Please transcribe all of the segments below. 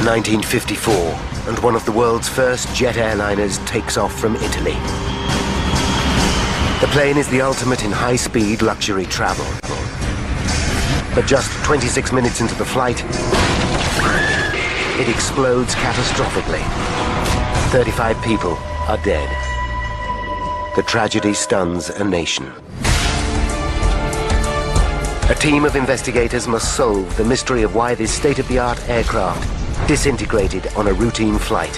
1954, and one of the world's first jet airliners takes off from Italy. The plane is the ultimate in high-speed luxury travel. But just 26 minutes into the flight, it explodes catastrophically. 35 people are dead. The tragedy stuns a nation. A team of investigators must solve the mystery of why this state-of-the-art aircraft disintegrated on a routine flight.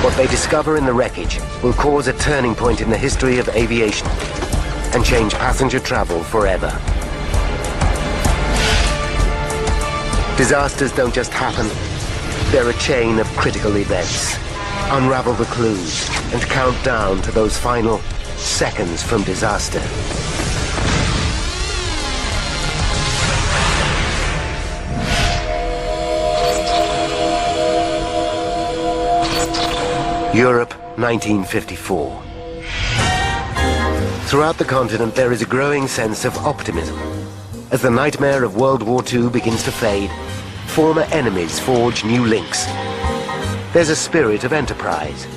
What they discover in the wreckage will cause a turning point in the history of aviation and change passenger travel forever. Disasters don't just happen, they're a chain of critical events. Unravel the clues and count down to those final seconds from disaster. Europe, 1954. Throughout the continent, there is a growing sense of optimism. As the nightmare of World War II begins to fade, former enemies forge new links. There's a spirit of enterprise.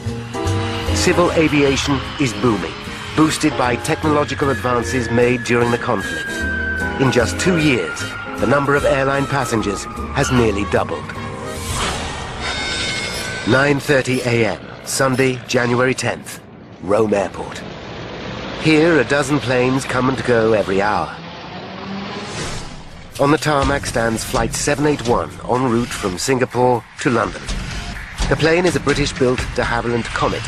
Civil aviation is booming, boosted by technological advances made during the conflict. In just 2 years, the number of airline passengers has nearly doubled. 9:30 a.m. Sunday, January 10th, Rome Airport. Here, a dozen planes come and go every hour. On the tarmac stands Flight 781, en route from Singapore to London. The plane is a British-built de Havilland Comet.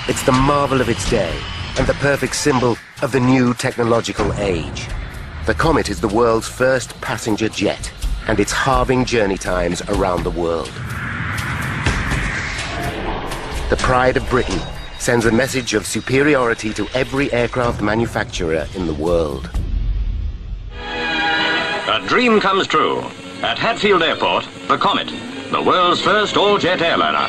It's the marvel of its day, and the perfect symbol of the new technological age. The Comet is the world's first passenger jet, and it's halving journey times around the world. The pride of Britain sends a message of superiority to every aircraft manufacturer in the world. A dream comes true. At Hatfield Airport, the Comet, the world's first all-jet airliner.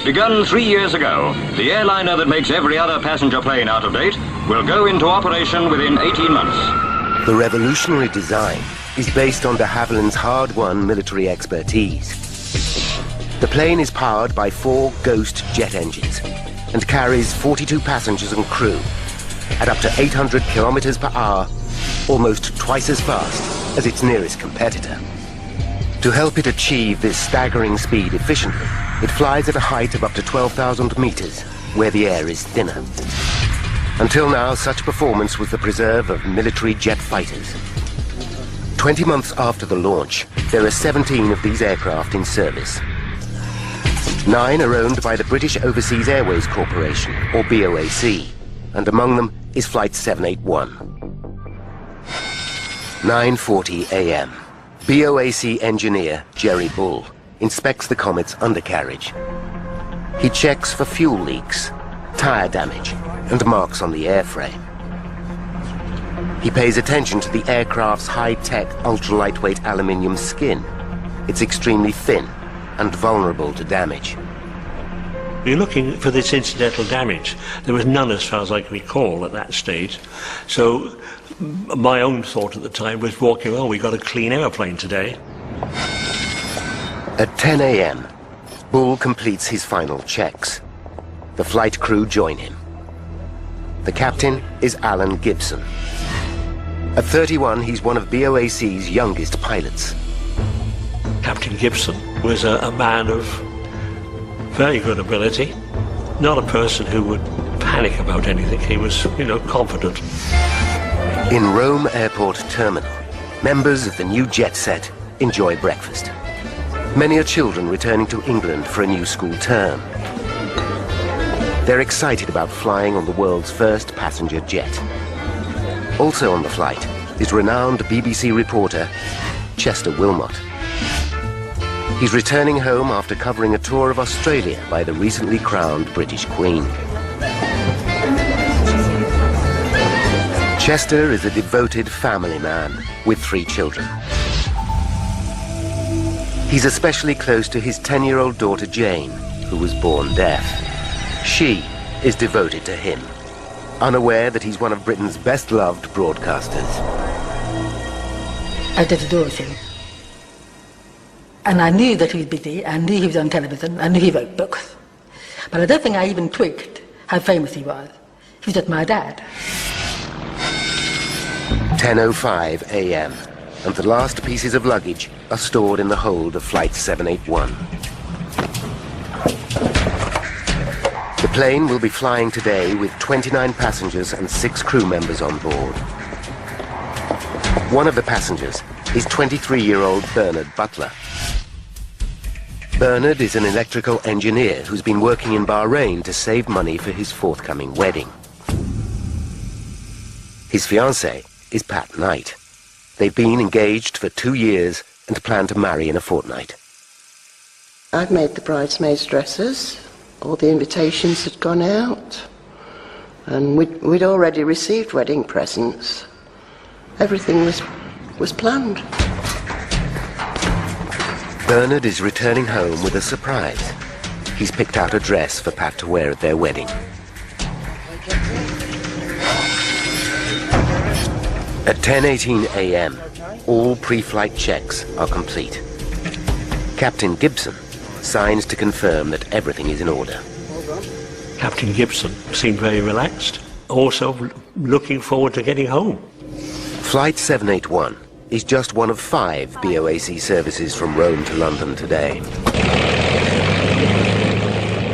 Begun 3 years ago, the airliner that makes every other passenger plane out of date will go into operation within 18 months. The revolutionary design is based on de Havilland's hard-won military expertise. The plane is powered by 4 Ghost jet engines and carries 42 passengers and crew at up to 800 kilometers per hour, almost twice as fast as its nearest competitor. To help it achieve this staggering speed efficiently, it flies at a height of up to 12,000 meters, where the air is thinner. Until now, such performance was the preserve of military jet fighters. 20 months after the launch, there are 17 of these aircraft in service. 9 are owned by the British Overseas Airways Corporation, or BOAC, and among them is Flight 781. 9:40 a.m. BOAC engineer Jerry Bull inspects the Comet's undercarriage. He checks for fuel leaks, tire damage, and marks on the airframe. He pays attention to the aircraft's high-tech, ultra-lightweight aluminium skin. It's extremely thin and vulnerable to damage. We're looking for this incidental damage. There was none as far as I can recall at that stage. So my own thought at the time was walking, well, we got a clean aeroplane today. At 10 a.m., Bull completes his final checks. The flight crew join him. The captain is Alan Gibson. At 31, he's one of BOAC's youngest pilots. Captain Gibson was a man of very good ability, not a person who would panic about anything. He was, confident. In Rome Airport Terminal, members of the new jet set enjoy breakfast. Many are children returning to England for a new school term. They're excited about flying on the world's first passenger jet. Also on the flight is renowned BBC reporter Chester Wilmot. He's returning home after covering a tour of Australia by the recently crowned British Queen. Chester is a devoted family man with 3 children. He's especially close to his 10-year-old daughter Jane, who was born deaf. She is devoted to him, unaware that he's one of Britain's best-loved broadcasters. I just adore him. And I knew that he was busy, I knew he was on television, I knew he wrote books. But I don't think I even twigged how famous he was. He was just my dad. 10:05 a.m. and the last pieces of luggage are stored in the hold of Flight 781. The plane will be flying today with 29 passengers and 6 crew members on board. One of the passengers is 23-year-old Bernard Butler. Bernard is an electrical engineer who's been working in Bahrain to save money for his forthcoming wedding. His fiancée is Pat Knight. They've been engaged for 2 years and plan to marry in a fortnight. I'd made the bridesmaids' dresses. All the invitations had gone out. And we'd already received wedding presents. Everything was planned. Bernard is returning home with a surprise. He's picked out a dress for Pat to wear at their wedding. At 10:18 a.m., all pre-flight checks are complete. Captain Gibson signs to confirm that everything is in order. Captain Gibson seemed very relaxed, also looking forward to getting home. Flight 781 is just one of 5 BOAC services from Rome to London today.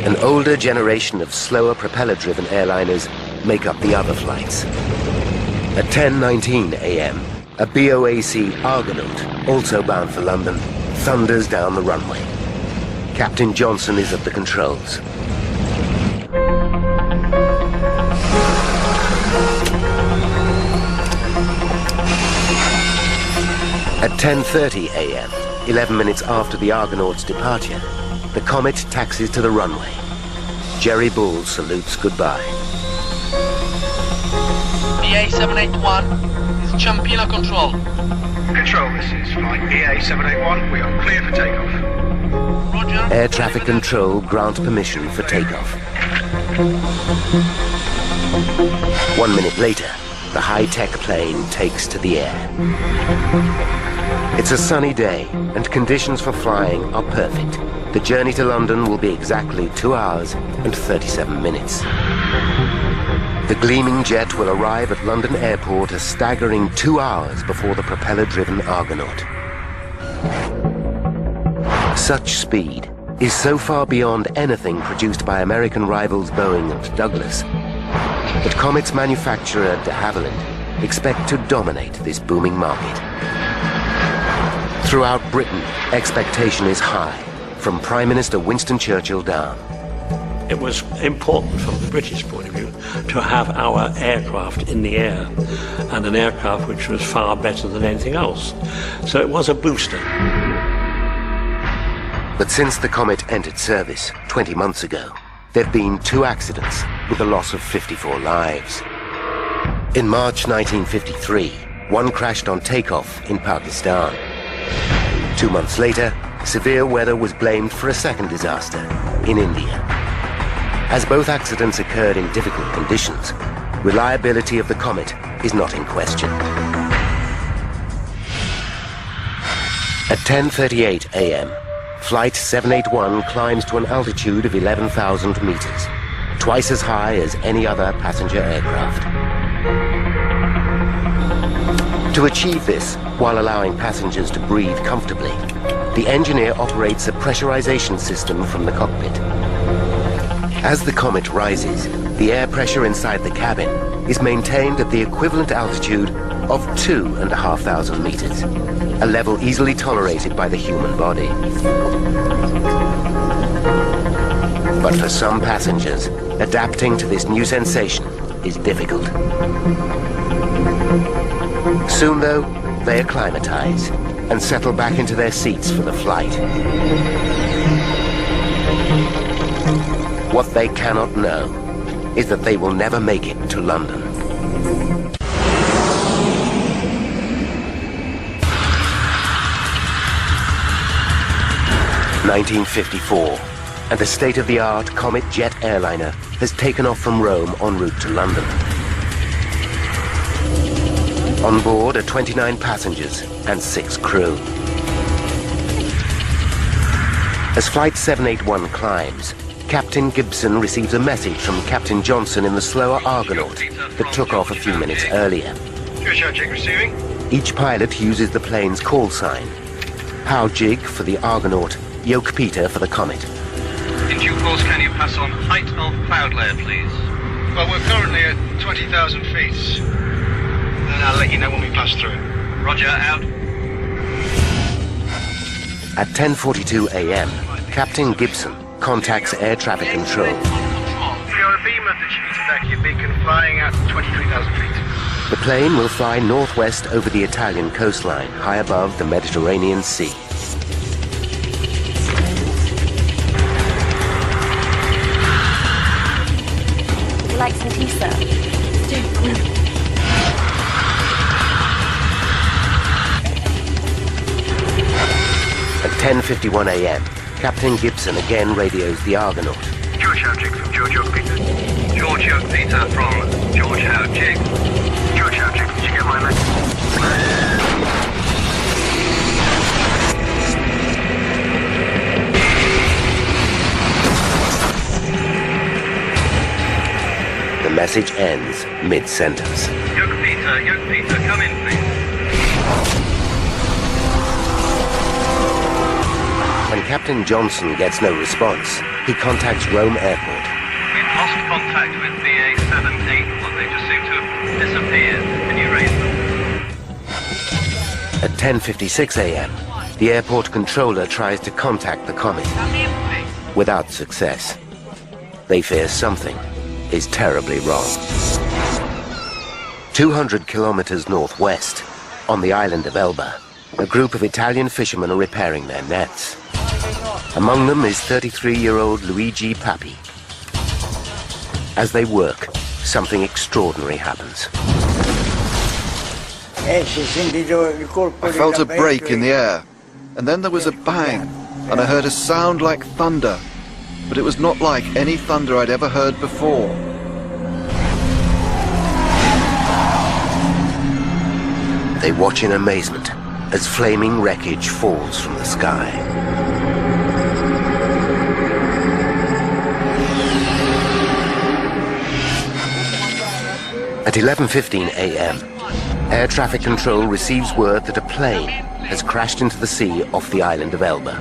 An older generation of slower propeller-driven airliners make up the other flights. At 10:19 a.m., a BOAC Argonaut, also bound for London, thunders down the runway. Captain Johnson is at the controls. At 10:30 a.m., 11 minutes after the Argonaut's departure, the Comet taxis to the runway. Jerry Bull salutes goodbye. EA781, this is Champina Control. Control, this is flight EA781. We are clear for takeoff. Roger. Air traffic control grant permission for takeoff. 1 minute later, the high-tech plane takes to the air. It's a sunny day, and conditions for flying are perfect. The journey to London will be exactly 2 hours and 37 minutes. The gleaming jet will arrive at London Airport a staggering 2 hours before the propeller-driven Argonaut. Such speed is so far beyond anything produced by American rivals Boeing and Douglas that Comet's manufacturer de Havilland expect to dominate this booming market. Throughout Britain, expectation is high, from Prime Minister Winston Churchill down. It was important from the British point of view to have our aircraft in the air, and an aircraft which was far better than anything else. So it was a booster. But since the Comet entered service 20 months ago, there have been 2 accidents with the loss of 54 lives. In March 1953, one crashed on takeoff in Pakistan. 2 months later, severe weather was blamed for a second disaster in India. As both accidents occurred in difficult conditions, reliability of the Comet is not in question. At 10:38 a.m., Flight 781 climbs to an altitude of 11,000 meters, twice as high as any other passenger aircraft. To achieve this, while allowing passengers to breathe comfortably, the engineer operates a pressurization system from the cockpit. As the Comet rises, the air pressure inside the cabin is maintained at the equivalent altitude of 2,500 meters, a level easily tolerated by the human body. But for some passengers, adapting to this new sensation is difficult. Soon, though, they acclimatize and settle back into their seats for the flight. What they cannot know is that they will never make it to London. (1954), and a state-of-the-art Comet jet airliner has taken off from Rome en route to London. On board are 29 passengers and 6 crew. As Flight 781 climbs, Captain Gibson receives a message from Captain Johnson in the slower Argonaut that took off a few minutes earlier. QSL Jig receiving. Each pilot uses the plane's call sign. Pow Jig for the Argonaut, Yoke Peter for the Comet. In due course, can you pass on height of cloud layer, please? Well, we're currently at 20,000 feet. And I'll let you know when we pass through. Roger, out. At 10:42 a.m., Captain Gibson contacts air traffic control. If you're a beam of the Civitavecchia beacon flying at 23,000 feet. The plane will fly northwest over the Italian coastline, high above the Mediterranean Sea. Would you like some tea, sir? At 10:51 a.m., Captain Gibson again radios the Argonaut. George Howe Jig from George Yoke Peter. George Yoke Peter from George Howe Jig. George Howe Jig, did you get my message? The message ends mid-sentence. Yoke Peter, come in, please. When Captain Johnson gets no response, he contacts Rome Airport. We've lost contact with BA 781. They just seem to have disappeared. Can you raise them? At 10:56 a.m., the airport controller tries to contact the Comet. Without success. They fear something is terribly wrong. 200 kilometers northwest, on the island of Elba, a group of Italian fishermen are repairing their nets. Among them is 33-year-old Luigi Papi. As they work, something extraordinary happens. I felt a break in the air, and then there was a bang, and I heard a sound like thunder, but it was not like any thunder I'd ever heard before. They watch in amazement as flaming wreckage falls from the sky. At 11:15 a.m., air traffic control receives word that a plane has crashed into the sea off the island of Elba.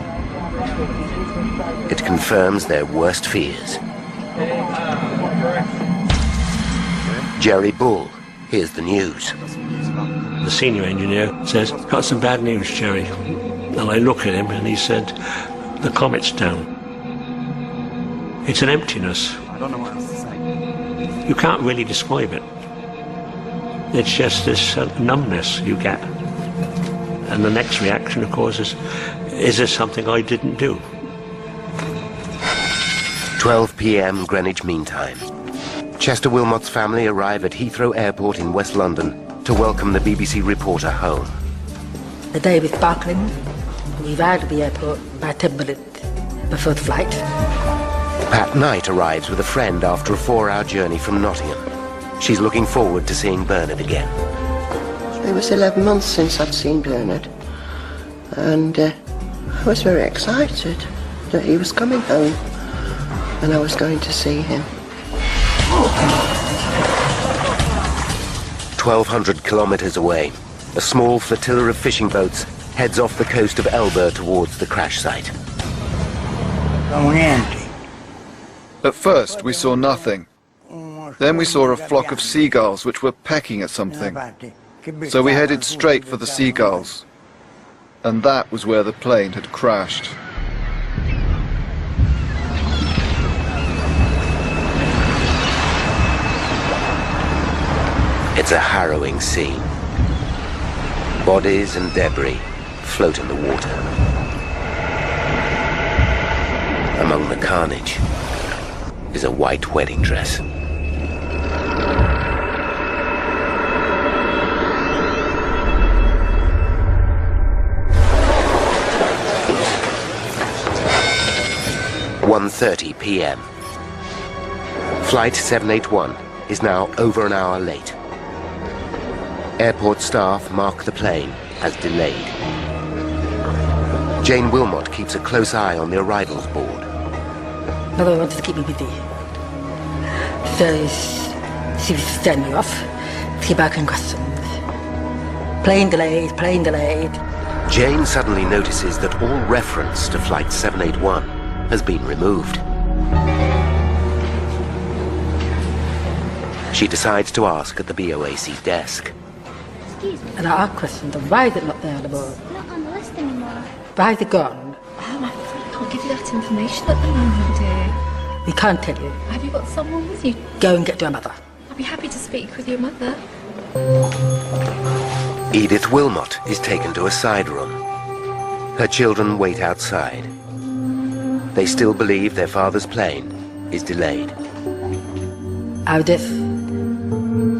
It confirms their worst fears. Jerry Bull hears the news. The senior engineer says, "Got some bad news, Jerry." And I look at him and he said, "The Comet's down." It's an emptiness. I don't know what else to say. You can't really describe it. It's just this numbness you get. And the next reaction, of course, is there something I didn't do? 12 p.m. Greenwich Mean Time. Chester Wilmot's family arrive at Heathrow Airport in West London to welcome the BBC reporter home. The day was sparkling. We arrived at the airport about 10 minutes before the flight. Pat Knight arrives with a friend after a 4-hour journey from Nottingham. She's looking forward to seeing Bernard again. It was 11 months since I'd seen Bernard, and I was very excited that he was coming home and I was going to see him. 1,200 kilometers away, a small flotilla of fishing boats heads off the coast of Elba towards the crash site. At first, we saw nothing. Then we saw a flock of seagulls which were pecking at something. So we headed straight for the seagulls. And that was where the plane had crashed. It's a harrowing scene. Bodies and debris float in the water. Among the carnage is a white wedding dress. (1:30 p.m.) Flight 781 is now over an hour late. Airport staff mark the plane as delayed. Jane Wilmot keeps a close eye on the arrivals board. Mother wanted to keep me busy. So she was sending me off to keep asking questions. Plane delayed, plane delayed. Jane suddenly notices that all reference to Flight 781 has been removed. She decides to ask at the BOAC desk. Excuse me. And I asked questions of why is it not there on the board? It's not on the list anymore. Why is it gone? Oh, I can't give you that information at the moment, dear. We can't tell you. Have you got someone with you? Go and get your mother. I'll be happy to speak with your mother. Edith Wilmot is taken to a side room. Her children wait outside. They still believe their father's plane is delayed. How this?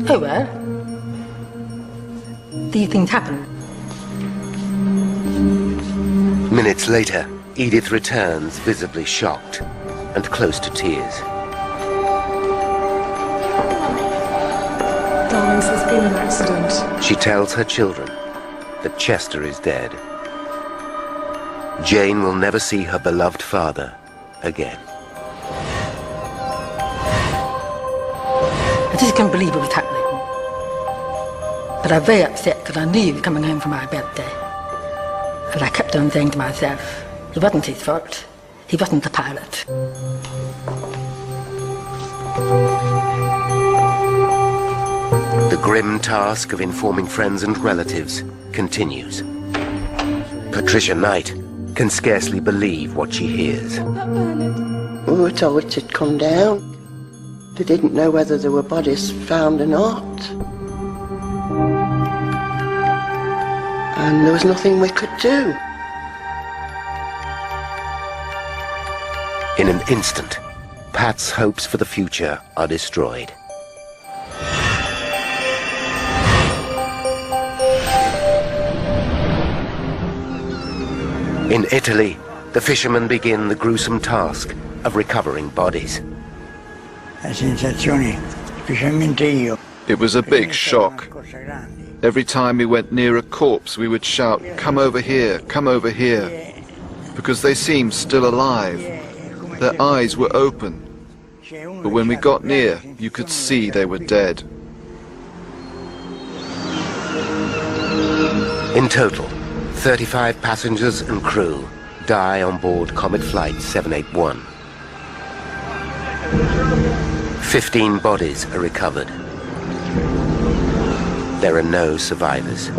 Oh well. These things happen. Minutes later, Edith returns visibly shocked and close to tears. Darlings, there's been an accident. She tells her children that Chester is dead. Jane will never see her beloved father again. I just couldn't believe it was happening. But I was very upset because I knew he was coming home for my birthday. And I kept on saying to myself, it wasn't his fault. He wasn't the pilot. The grim task of informing friends and relatives continues. Patricia Knight can scarcely believe what she hears. We were told it had come down. They didn't know whether there were bodies found or not. And there was nothing we could do. In an instant, Pat's hopes for the future are destroyed. In Italy, the fishermen begin the gruesome task of recovering bodies. It was a big shock. Every time we went near a corpse, we would shout, "Come over here, come over here," because they seemed still alive. Their eyes were open. But when we got near, you could see they were dead. In total, 35 passengers and crew die on board Comet Flight 781. 15 bodies are recovered. There are no survivors.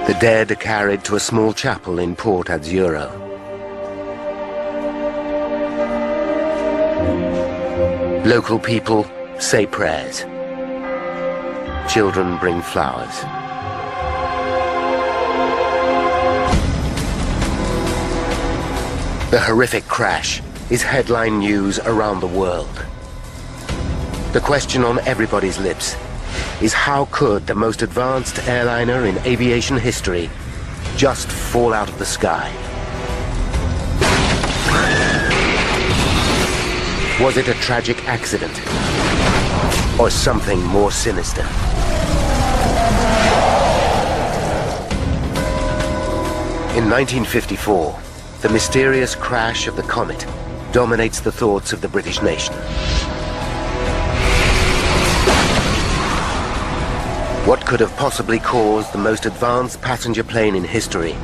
The dead are carried to a small chapel in Port Azzurro. Local people say prayers. Children bring flowers. The horrific crash is headline news around the world. The question on everybody's lips is how could the most advanced airliner in aviation history just fall out of the sky? Was it a tragic accident or something more sinister? In 1954, the mysterious crash of the Comet dominates the thoughts of the British nation. What could have possibly caused the most advanced passenger plane in history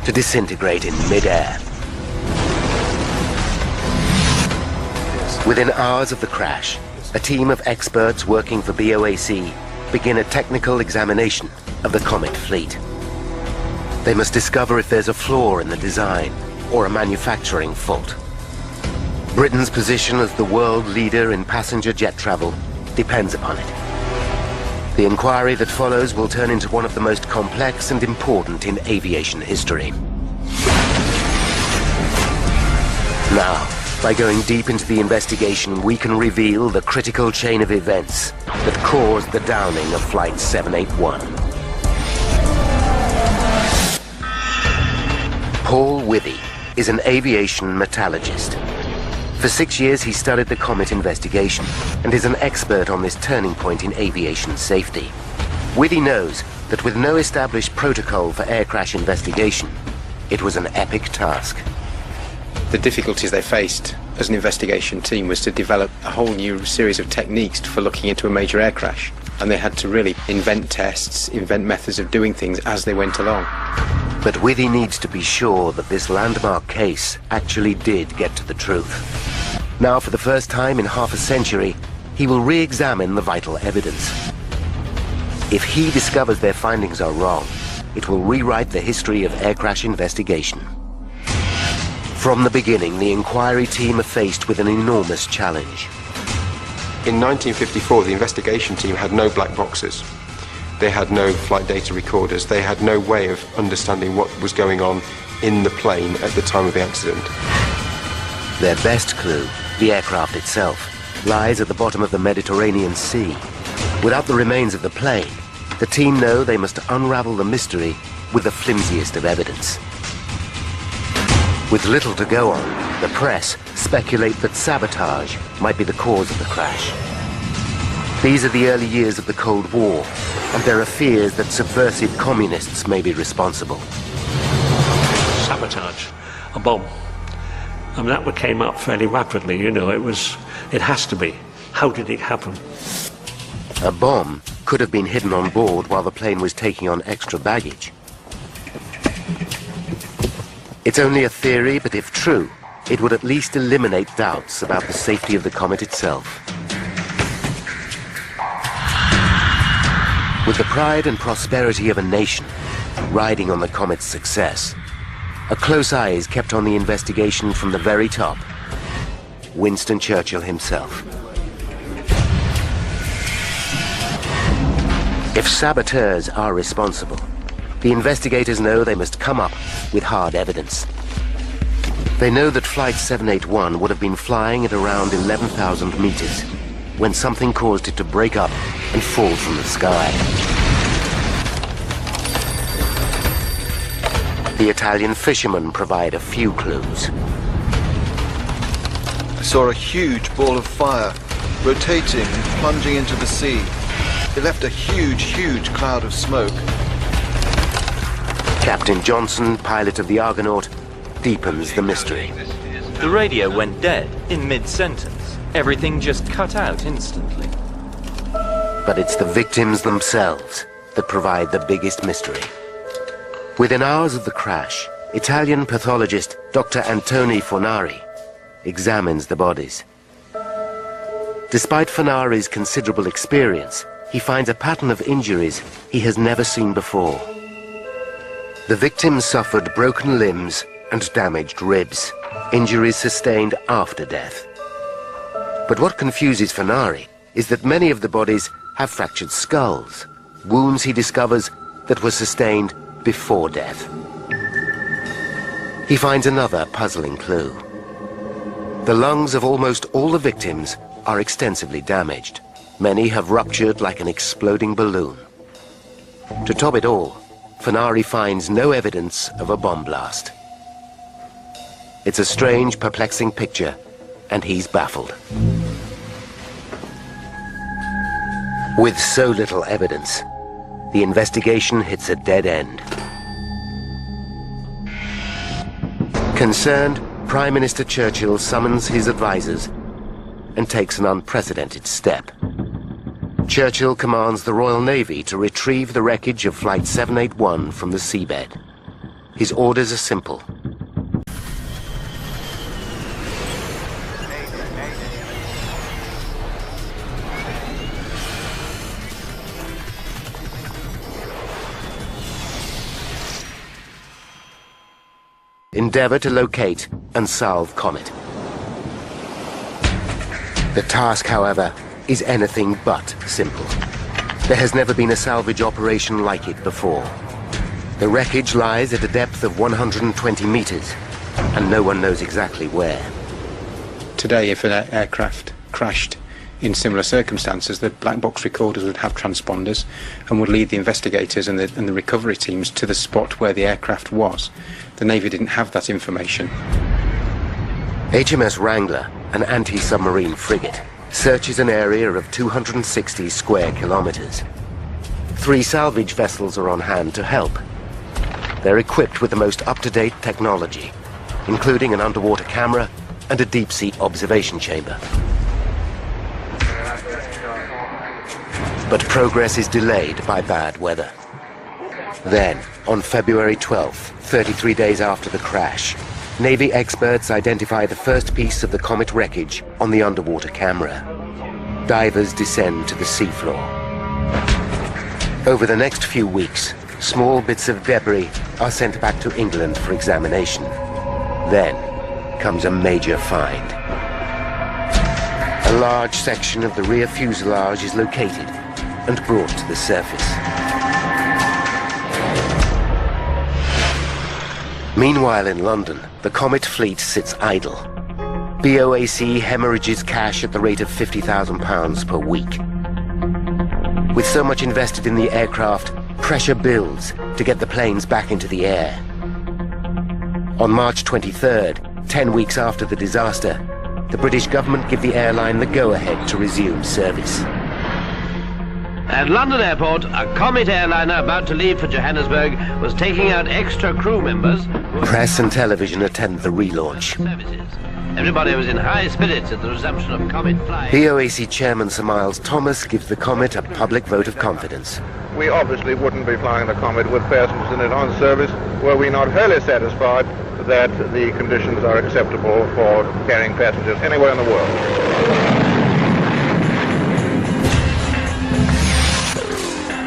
to disintegrate in mid-air? Within hours of the crash, a team of experts working for BOAC begin a technical examination of the Comet fleet. They must discover if there's a flaw in the design or a manufacturing fault. Britain's position as the world leader in passenger jet travel depends upon it. The inquiry that follows will turn into one of the most complex and important in aviation history. Now, by going deep into the investigation, we can reveal the critical chain of events that caused the downing of Flight 781. Paul Withy is an aviation metallurgist. For 6 years, he studied the comet investigation and is an expert on this turning point in aviation safety. Whitty knows that with no established protocol for air crash investigation, it was an epic task. The difficulties they faced as an investigation team was to develop a whole new series of techniques for looking into a major air crash. And they had to really invent tests, invent methods of doing things as they went along. But Whitty needs to be sure that this landmark case actually did get to the truth. Now, for the first time in half a century, he will re-examine the vital evidence. If he discovers their findings are wrong, it will rewrite the history of air crash investigation. From the beginning, the inquiry team are faced with an enormous challenge. In 1954, the investigation team had no black boxes. They had no flight data recorders. They had no way of understanding what was going on in the plane at the time of the accident. Their best clue, the aircraft itself, lies at the bottom of the Mediterranean Sea. Without the remains of the plane, the team know they must unravel the mystery with the flimsiest of evidence. With little to go on, the press speculate that sabotage might be the cause of the crash. These are the early years of the Cold War, and there are fears that subversive communists may be responsible. Sabotage, a bomb. I mean, that came up fairly rapidly, you know, it has to be. How did it happen? A bomb could have been hidden on board while the plane was taking on extra baggage. It's only a theory, but if true, it would at least eliminate doubts about the safety of the comet itself. With the pride and prosperity of a nation riding on the comet's success, a close eye is kept on the investigation from the very top. Winston Churchill himself. If saboteurs are responsible, the investigators know they must come up with hard evidence. They know that Flight 781 would have been flying at around 11,000 meters when something caused it to break up and fall from the sky. The Italian fishermen provide a few clues. I saw a huge ball of fire rotating and plunging into the sea. It left a huge cloud of smoke. Captain Johnson, pilot of the Argonaut, deepens the mystery. The radio went dead in mid-sentence. Everything just cut out instantly. But it's the victims themselves that provide the biggest mystery. Within hours of the crash, Italian pathologist Dr. Antoni Fornari examines the bodies. Despite Fornari's considerable experience, he finds a pattern of injuries he has never seen before. The victims suffered broken limbs and damaged ribs, injuries sustained after death. But what confuses Fornari is that many of the bodies have fractured skulls, wounds he discovers that were sustained before death. He finds another puzzling clue. The lungs of almost all the victims are extensively damaged. Many have ruptured like an exploding balloon. To top it all, Fornari finds no evidence of a bomb blast. It's a strange, perplexing picture, and he's baffled. With so little evidence, the investigation hits a dead end. Concerned, Prime Minister Churchill summons his advisors and takes an unprecedented step. Churchill commands the Royal Navy to retrieve the wreckage of Flight 781 from the seabed. His orders are simple. Endeavor to locate and solve Comet. The task, however, is anything but simple. There has never been a salvage operation like it before. The wreckage lies at a depth of 120 meters, and no one knows exactly where. Today, if an aircraft crashed in similar circumstances, the black box recorders would have transponders and would lead the investigators and the recovery teams to the spot where the aircraft was. The Navy didn't have that information. HMS Wrangler an anti-submarine frigate, searches an area of 260 square kilometers. 3 salvage vessels are on hand to help. They're equipped with the most up-to-date technology, including an underwater camera and a deep-sea observation chamber. But progress is delayed by bad weather. Then, on February 12th, 33 days after the crash, Navy experts identify the first piece of the comet wreckage on the underwater camera. Divers descend to the seafloor. Over the next few weeks, small bits of debris are sent back to England for examination. Then comes a major find. A large section of the rear fuselage is located and brought to the surface. Meanwhile in London, the Comet fleet sits idle. BOAC hemorrhages cash at the rate of £50,000 per week. With so much invested in the aircraft, pressure builds to get the planes back into the air. On March 23rd, 10 weeks after the disaster, the British government give the airline the go-ahead to resume service. At London Airport, a Comet airliner about to leave for Johannesburg was taking out extra crew members. Press and television attend the relaunch. Everybody was in high spirits at the resumption of Comet flying. BOAC Chairman Sir Miles Thomas gives the Comet a public vote of confidence. We obviously wouldn't be flying the Comet with passengers in it on service were we not wholly satisfied that the conditions are acceptable for carrying passengers anywhere in the world.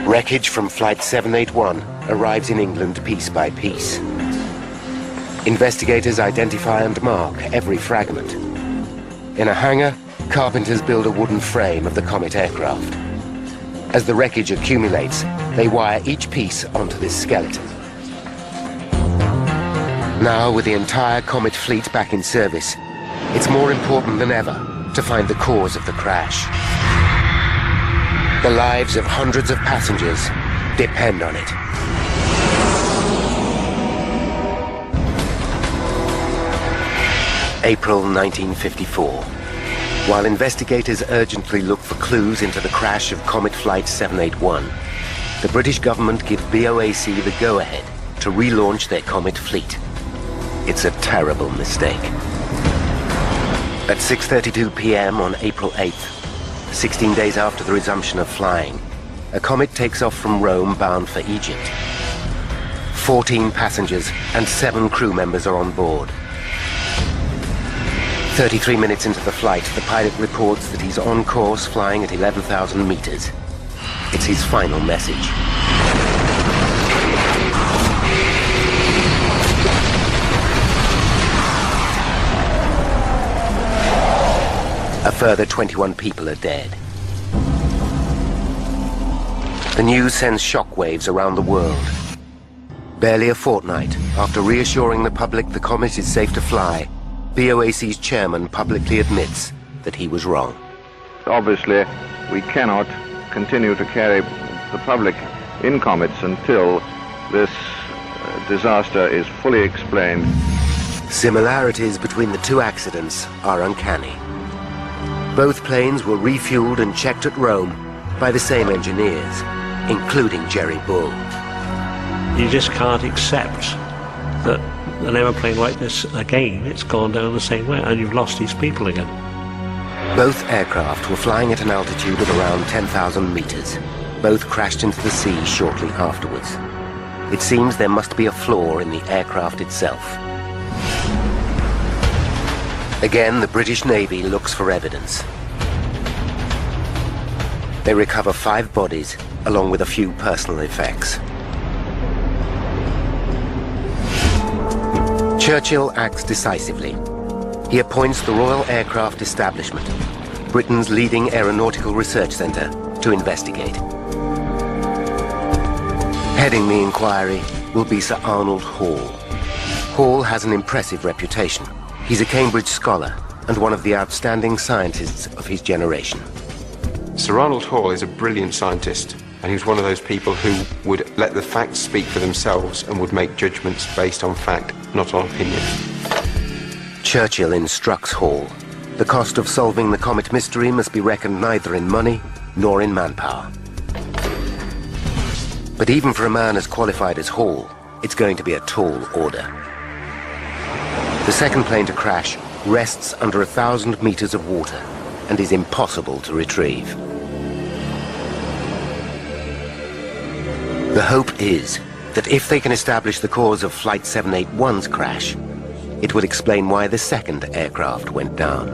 Wreckage from Flight 781 arrives in England piece by piece. Investigators identify and mark every fragment. In a hangar, carpenters build a wooden frame of the Comet aircraft. As the wreckage accumulates, they wire each piece onto this skeleton. Now, with the entire Comet fleet back in service, it's more important than ever to find the cause of the crash. The lives of hundreds of passengers depend on it. April 1954. While investigators urgently look for clues into the crash of Comet Flight 781, the British government give BOAC the go-ahead to relaunch their Comet fleet. It's a terrible mistake. At 6:32 p.m. on April 8th, 16 days after the resumption of flying, a Comet takes off from Rome bound for Egypt. 14 passengers and 7 crew members are on board. 33 minutes into the flight, the pilot reports that he's on course flying at 11,000 meters. It's his final message. A further 21 people are dead. The news sends shockwaves around the world. Barely a fortnight after reassuring the public the Comet is safe to fly, BOAC's chairman publicly admits that he was wrong. Obviously, we cannot continue to carry the public in Comets until this disaster is fully explained. Similarities between the two accidents are uncanny. Both planes were refueled and checked at Rome by the same engineers, including Jerry Bull. You just can't accept that an aeroplane like this, again, it's gone down the same way, and you've lost these people again. Both aircraft were flying at an altitude of around 10,000 meters. Both crashed into the sea shortly afterwards. It seems there must be a flaw in the aircraft itself. Again, the British Navy looks for evidence. They recover 5 bodies, along with a few personal effects. Churchill acts decisively. He appoints the Royal Aircraft Establishment, Britain's leading aeronautical research centre, to investigate. Heading the inquiry will be Sir Arnold Hall. Hall has an impressive reputation. He's a Cambridge scholar and one of the outstanding scientists of his generation. Sir Arnold Hall is a brilliant scientist, and he was one of those people who would let the facts speak for themselves and would make judgments based on fact, not on opinion. Churchill instructs Hall. The cost of solving the comet mystery must be reckoned neither in money nor in manpower. But even for a man as qualified as Hall, it's going to be a tall order. The second plane to crash rests under 1,000 meters of water and is impossible to retrieve. The hope is that if they can establish the cause of Flight 781's crash, it would explain why the second aircraft went down.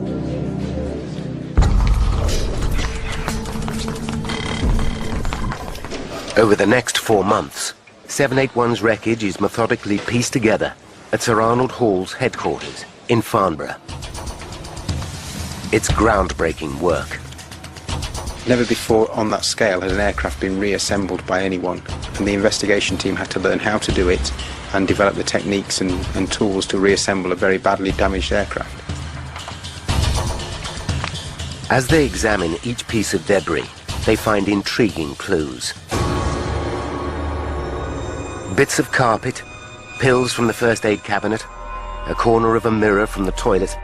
Over the next 4 months, 781's wreckage is methodically pieced together at Sir Arnold Hall's headquarters in Farnborough. It's groundbreaking work. Never before on that scale had an aircraft been reassembled by anyone, and the investigation team had to learn how to do it and develop the techniques and tools to reassemble a very badly damaged aircraft. As they examine each piece of debris, they find intriguing clues. Bits of carpet, pills from the first aid cabinet, a corner of a mirror from the toilet,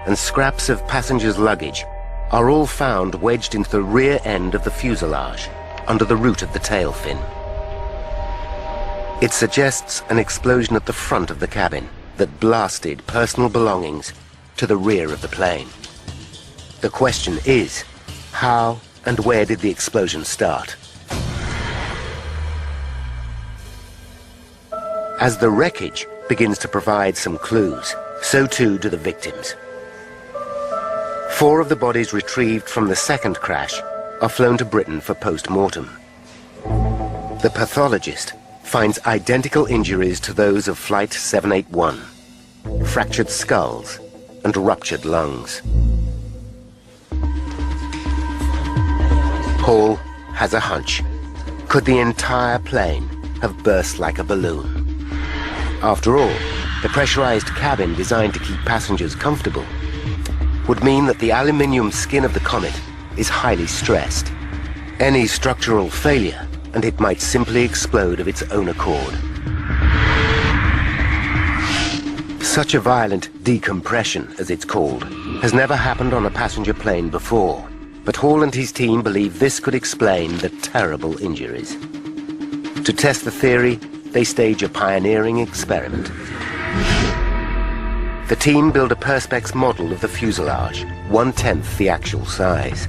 and scraps of passengers' luggage are all found wedged into the rear end of the fuselage, under the root of the tail fin. It suggests an explosion at the front of the cabin that blasted personal belongings to the rear of the plane. The question is, how and where did the explosion start? As the wreckage begins to provide some clues, so too do the victims. 4 of the bodies retrieved from the second crash are flown to Britain for post-mortem. The pathologist finds identical injuries to those of Flight 781, fractured skulls and ruptured lungs. Hall has a hunch. Could the entire plane have burst like a balloon? After all, the pressurized cabin designed to keep passengers comfortable would mean that the aluminium skin of the comet is highly stressed. Any structural failure, and it might simply explode of its own accord. Such a violent decompression, as it's called, has never happened on a passenger plane before, but Hall and his team believe this could explain the terrible injuries. To test the theory, they stage a pioneering experiment. The team build a Perspex model of the fuselage, 1/10 the actual size.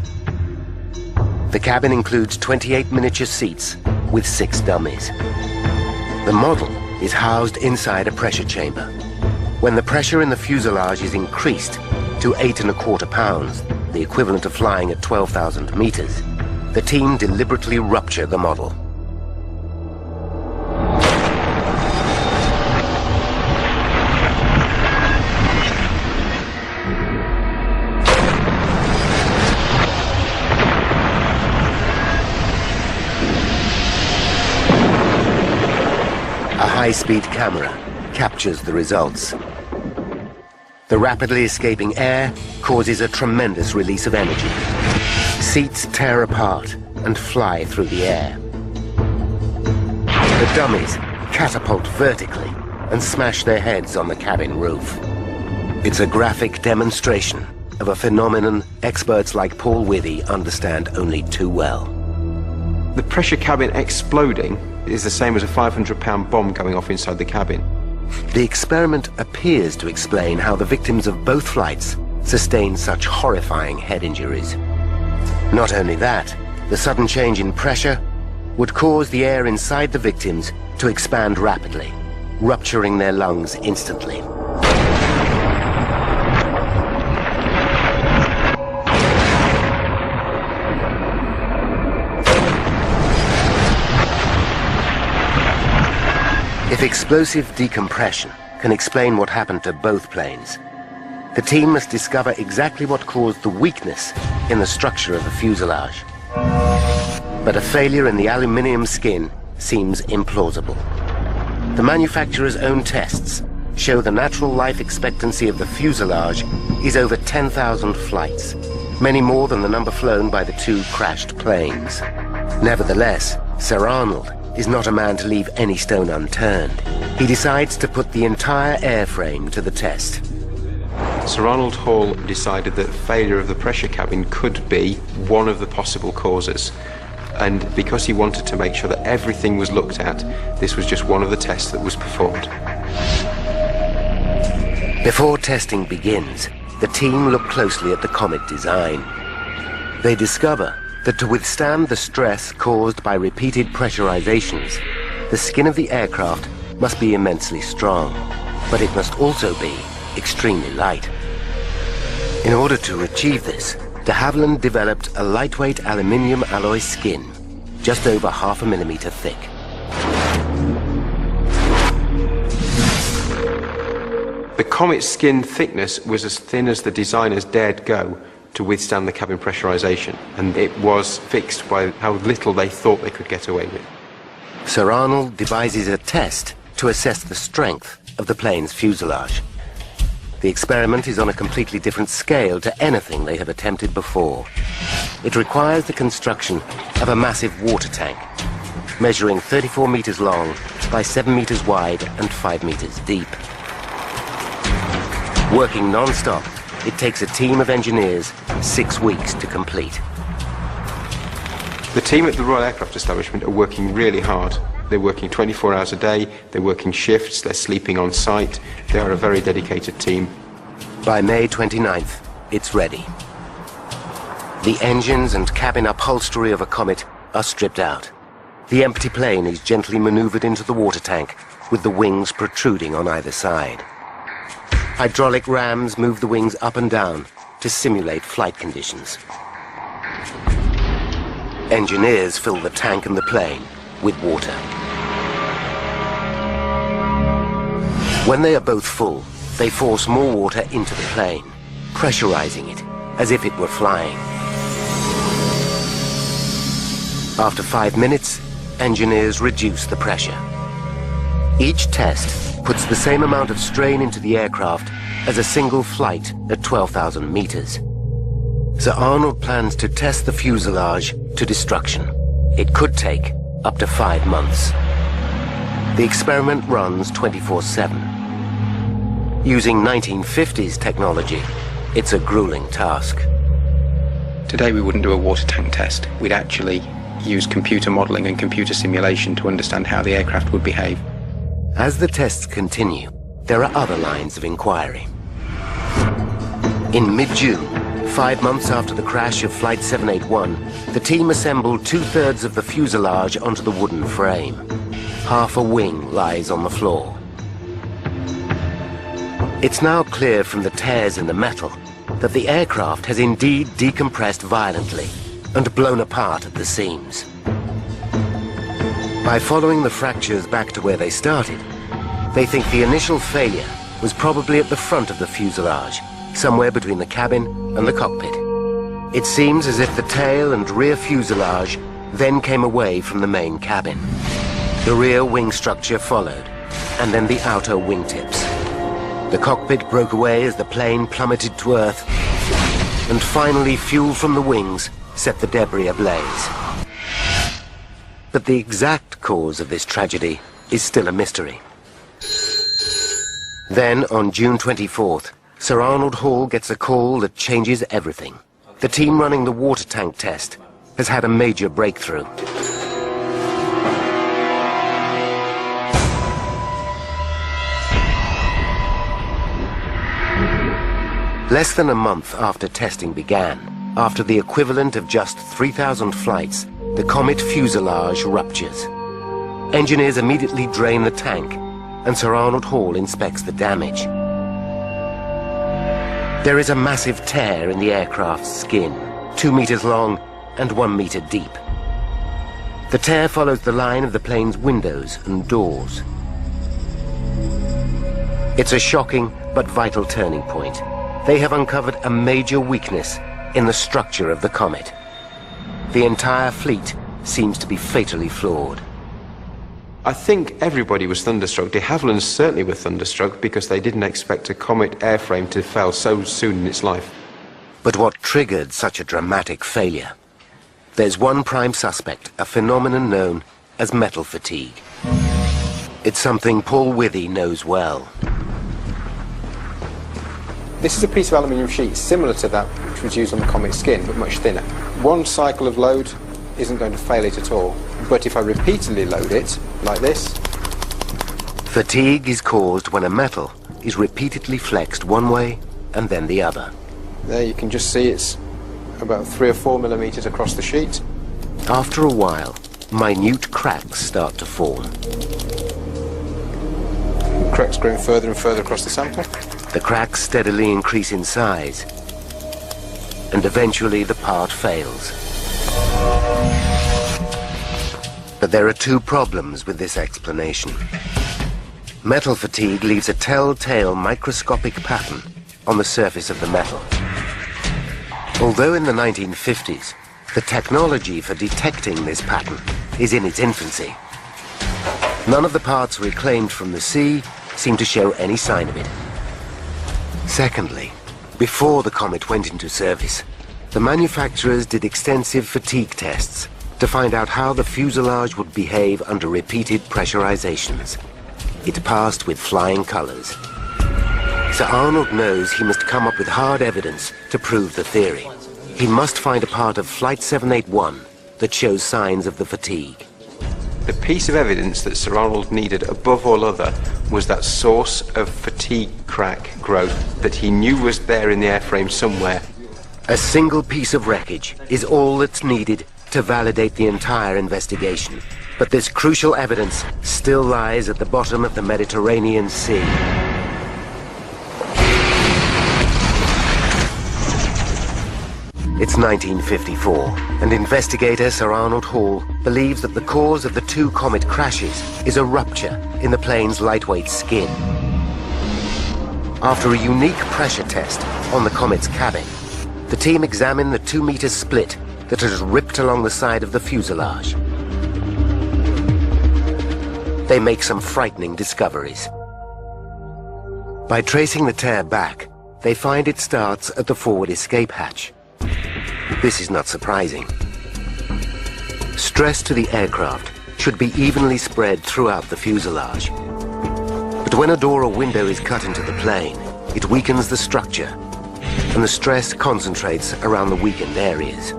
The cabin includes 28 miniature seats with 6 dummies. The model is housed inside a pressure chamber. When the pressure in the fuselage is increased to 8¼ pounds, the equivalent of flying at 12,000 meters, the team deliberately rupture the model. A high-speed camera captures the results. The rapidly escaping air causes a tremendous release of energy. Seats tear apart and fly through the air. The dummies catapult vertically and smash their heads on the cabin roof. It's a graphic demonstration of a phenomenon experts like Paul Withy understand only too well. The pressure cabin exploding is the same as a 500-pound bomb going off inside the cabin. The experiment appears to explain how the victims of both flights sustained such horrifying head injuries. Not only that, the sudden change in pressure would cause the air inside the victims to expand rapidly, rupturing their lungs instantly. If explosive decompression can explain what happened to both planes, the team must discover exactly what caused the weakness in the structure of the fuselage. But a failure in the aluminium skin seems implausible. The manufacturer's own tests show the natural life expectancy of the fuselage is over 10,000 flights, many more than the number flown by the 2 crashed planes. Nevertheless, Sir Arnold is not a man to leave any stone unturned. He decides to put the entire airframe to the test. Sir Arnold Hall decided that failure of the pressure cabin could be one of the possible causes. And because he wanted to make sure that everything was looked at, this was just one of the tests that was performed. Before testing begins, the team look closely at the Comet design. They discover that to withstand the stress caused by repeated pressurizations, the skin of the aircraft must be immensely strong, but it must also be extremely light. In order to achieve this, de Havilland developed a lightweight aluminium alloy skin, just over 0.5 millimeter thick. The Comet's skin thickness was as thin as the designers dared go to withstand the cabin pressurization, and it was fixed by how little they thought they could get away with. Sir Arnold devises a test to assess the strength of the plane's fuselage. The experiment is on a completely different scale to anything they have attempted before. It requires the construction of a massive water tank, measuring 34 meters long by 7 meters wide and 5 meters deep. Working non-stop, it takes a team of engineers 6 weeks to complete. The team at the Royal Aircraft Establishment are working really hard. They're working 24 hours a day, they're working shifts, they're sleeping on site. They are a very dedicated team. By May 29th, it's ready. The engines and cabin upholstery of a Comet are stripped out. The empty plane is gently maneuvered into the water tank, with the wings protruding on either side. Hydraulic rams move the wings up and down to simulate flight conditions. Engineers fill the tank and the plane with water. When they are both full, they force more water into the plane, pressurizing it as if it were flying. After 5 minutes, engineers reduce the pressure. Each test puts the same amount of strain into the aircraft as a single flight at 12,000 meters. Sir Arnold plans to test the fuselage to destruction. It could take up to 5 months. The experiment runs 24/7. Using 1950s technology, it's a grueling task. Today we wouldn't do a water tank test. We'd actually use computer modelling and computer simulation to understand how the aircraft would behave. As the tests continue, there are other lines of inquiry. In mid-June, 5 months after the crash of Flight 781, the team assembled 2/3 of the fuselage onto the wooden frame. Half a wing lies on the floor. It's now clear from the tears in the metal that the aircraft has indeed decompressed violently and blown apart at the seams. By following the fractures back to where they started, they think the initial failure was probably at the front of the fuselage, somewhere between the cabin and the cockpit. It seems as if the tail and rear fuselage then came away from the main cabin. The rear wing structure followed, and then the outer wingtips. The cockpit broke away as the plane plummeted to Earth, and finally fuel from the wings set the debris ablaze. But the exact cause of this tragedy is still a mystery. Then, on June 24th, Sir Arnold Hall gets a call that changes everything. The team running the water tank test has had a major breakthrough. Less than a month after testing began, after the equivalent of just 3,000 flights, the Comet fuselage ruptures. Engineers immediately drain the tank, and Sir Arnold Hall inspects the damage. There is a massive tear in the aircraft's skin, 2 meters long and 1 meter deep. The tear follows the line of the plane's windows and doors. It's a shocking but vital turning point. They have uncovered a major weakness in the structure of the Comet. The entire fleet seems to be fatally flawed. I think everybody was thunderstruck. De Havilland certainly were thunderstruck because they didn't expect a Comet airframe to fail so soon in its life. But what triggered such a dramatic failure? There's one prime suspect, a phenomenon known as metal fatigue. It's something Paul Withy knows well. This is a piece of aluminium sheet similar to that which was used on the Comet's skin, but much thinner. One cycle of load isn't going to fail it at all. But if I repeatedly load it, like this... Fatigue is caused when a metal is repeatedly flexed one way and then the other. There you can just see it's about 3 or 4 millimeters across the sheet. After a while, minute cracks start to form. Cracks growing further and further across the sample. The cracks steadily increase in size, and eventually the part fails. But there are two problems with this explanation. Metal fatigue leaves a telltale microscopic pattern on the surface of the metal. Although in the 1950s, the technology for detecting this pattern is in its infancy, none of the parts reclaimed from the sea seem to show any sign of it. Secondly, before the Comet went into service, the manufacturers did extensive fatigue tests to find out how the fuselage would behave under repeated pressurizations. It passed with flying colors. Sir Arnold knows he must come up with hard evidence to prove the theory. He must find a part of Flight 781 that shows signs of the fatigue. The piece of evidence that Sir Arnold needed above all other was that source of fatigue crack growth that he knew was there in the airframe somewhere. A single piece of wreckage is all that's needed to validate the entire investigation. But this crucial evidence still lies at the bottom of the Mediterranean Sea. It's 1954, and investigator Sir Arnold Hall believes that the cause of the two Comet crashes is a rupture in the plane's lightweight skin. After a unique pressure test on the Comet's cabin, the team examined the 2-meter split that has ripped along the side of the fuselage. They make some frightening discoveries. By tracing the tear back, they find it starts at the forward escape hatch. This is not surprising. Stress to the aircraft should be evenly spread throughout the fuselage. But when a door or window is cut into the plane, it weakens the structure, and the stress concentrates around the weakened areas.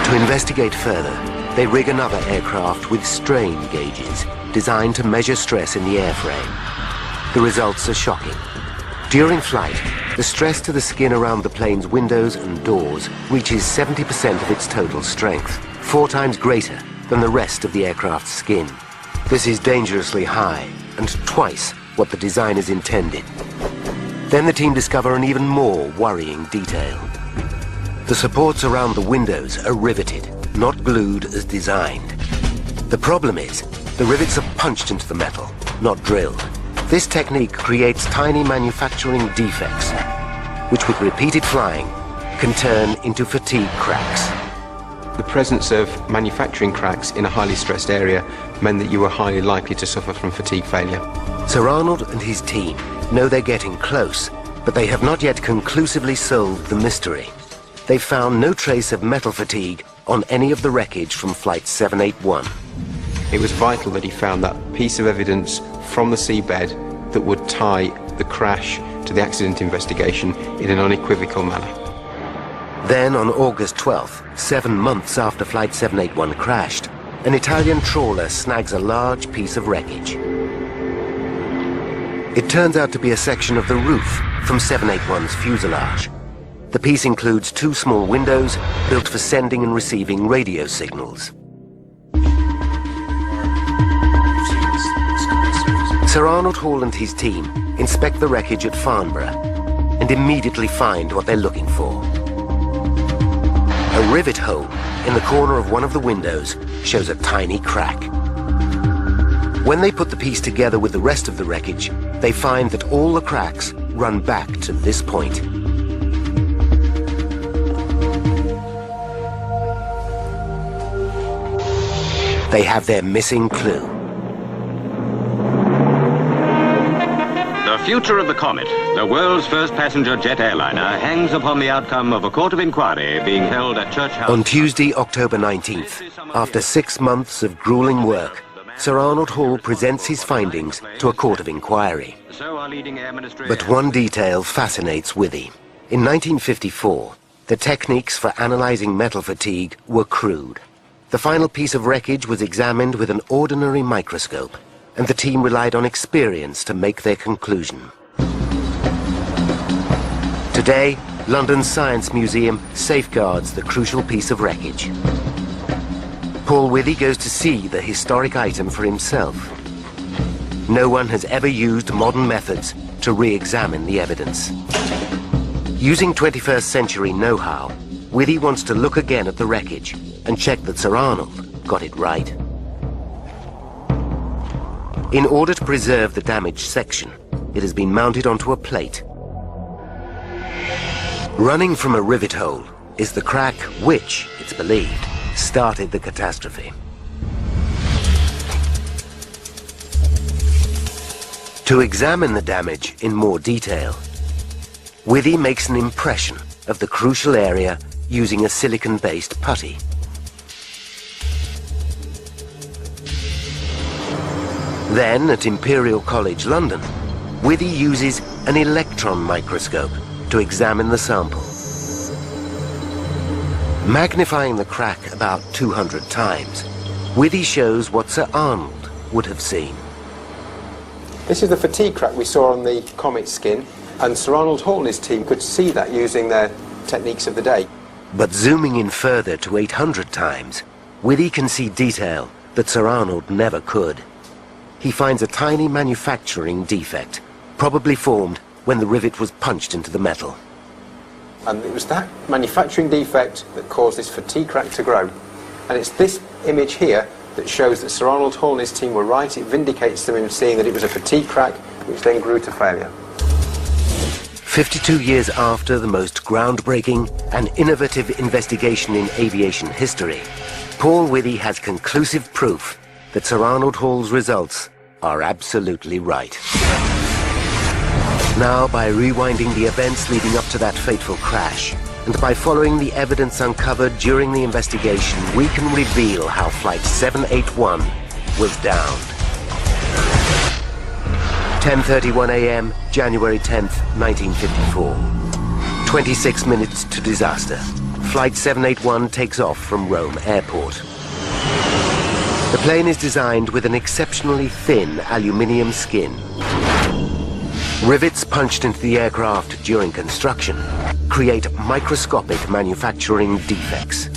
To investigate further, they rig another aircraft with strain gauges designed to measure stress in the airframe. The results are shocking. During flight, the stress to the skin around the plane's windows and doors reaches 70% of its total strength, 4 times greater than the rest of the aircraft's skin. This is dangerously high, and twice what the designers intended. Then the team discover an even more worrying detail. The supports around the windows are riveted, not glued as designed. The problem is, the rivets are punched into the metal, not drilled. This technique creates tiny manufacturing defects, which with repeated flying can turn into fatigue cracks. The presence of manufacturing cracks in a highly stressed area meant that you were highly likely to suffer from fatigue failure. Sir Arnold and his team know they're getting close, but they have not yet conclusively solved the mystery. They found no trace of metal fatigue on any of the wreckage from Flight 781. It was vital that he found that piece of evidence from the seabed that would tie the crash to the accident investigation in an unequivocal manner. Then on August 12th, 7 months after Flight 781 crashed, an Italian trawler snags a large piece of wreckage. It turns out to be a section of the roof from 781's fuselage. The piece includes 2 small windows built for sending and receiving radio signals. Sir Arnold Hall and his team inspect the wreckage at Farnborough and immediately find what they're looking for. A rivet hole in the corner of one of the windows shows a tiny crack. When they put the piece together with the rest of the wreckage, they find that all the cracks run back to this point. They have their missing clue. The future of the Comet, the world's first passenger jet airliner, hangs upon the outcome of a court of inquiry being held at Church House. On Tuesday, October 19th, after 6 months of grueling work, Sir Arnold Hall presents his findings to a court of inquiry. But one detail fascinates Withy. In 1954, the techniques for analyzing metal fatigue were crude. The final piece of wreckage was examined with an ordinary microscope, and the team relied on experience to make their conclusion. Today, London's Science Museum safeguards the crucial piece of wreckage. Paul Withy goes to see the historic item for himself. No one has ever used modern methods to re-examine the evidence. Using 21st century know-how, Withy wants to look again at the wreckage and check that Sir Arnold got it right. In order to preserve the damaged section, it has been mounted onto a plate. Running from a rivet hole is the crack which, it's believed, started the catastrophe. To examine the damage in more detail, Withy makes an impression of the crucial area using a silicon-based putty. Then, at Imperial College London, Withy uses an electron microscope to examine the sample. Magnifying the crack about 200 times, Withy shows what Sir Arnold would have seen. This is the fatigue crack we saw on the Comet skin, and Sir Arnold Hall and his team could see that using their techniques of the day. But zooming in further to 800 times, Withy can see detail that Sir Arnold never could. He finds a tiny manufacturing defect, probably formed when the rivet was punched into the metal. And it was that manufacturing defect that caused this fatigue crack to grow. And it's this image here that shows that Sir Arnold Hall and his team were right. It vindicates them in seeing that it was a fatigue crack which then grew to failure. 52 years after the most groundbreaking and innovative investigation in aviation history, Paul Withy has conclusive proof that Sir Arnold Hall's results are absolutely right. Now, by rewinding the events leading up to that fateful crash, and by following the evidence uncovered during the investigation, we can reveal how Flight 781 was downed. 10:31 a.m., January 10th, 1954. 26 minutes to disaster. Flight 781 takes off from Rome Airport. The plane is designed with an exceptionally thin aluminium skin. Rivets punched into the aircraft during construction create microscopic manufacturing defects.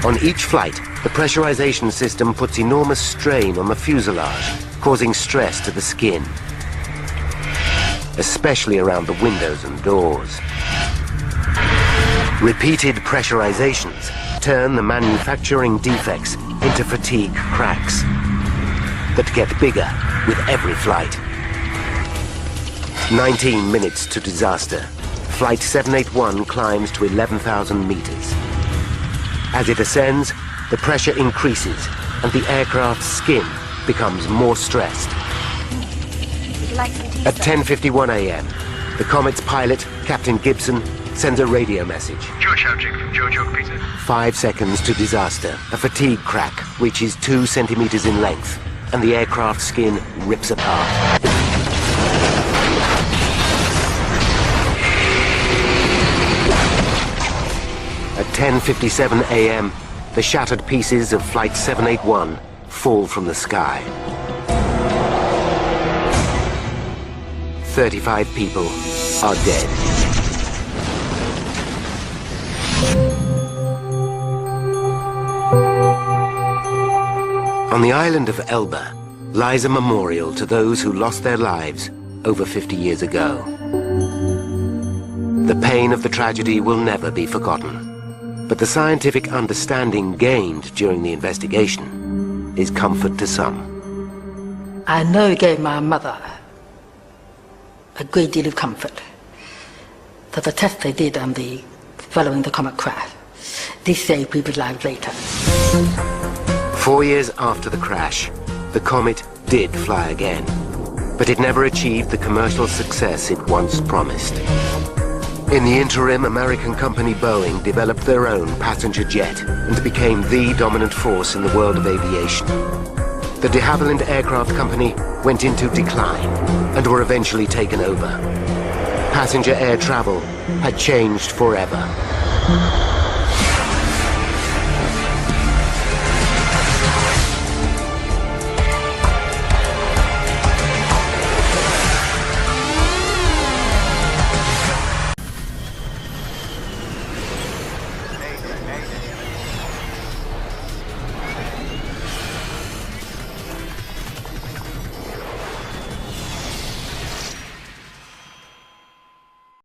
On each flight, the pressurization system puts enormous strain on the fuselage, causing stress to the skin, especially around the windows and doors. Repeated pressurizations turn the manufacturing defects into fatigue cracks that get bigger with every flight. 19 minutes to disaster. Flight 781 climbs to 11,000 meters. As it ascends, the pressure increases and the aircraft's skin becomes more stressed. At 10:51 a.m., the Comet's pilot, Captain Gibson, sends a radio message. George Eldrick from George York Peter. 5 seconds to disaster. A fatigue crack reaches 2 centimeters in length, and the aircraft skin rips apart. At 10:57 a.m., the shattered pieces of Flight 781 fall from the sky. 35 people are dead. On the island of Elba lies a memorial to those who lost their lives over 50 years ago. The pain of the tragedy will never be forgotten. But the scientific understanding gained during the investigation is comfort to some. I know it gave my mother a great deal of comfort that the test they did on following the comet crash, they saved people's lives later. 4 years after the crash, the Comet did fly again, but it never achieved the commercial success it once promised. In the interim, American company Boeing developed their own passenger jet and became the dominant force in the world of aviation. the de Havilland Aircraft Company went into decline and were eventually taken over. Passenger air travel had changed forever.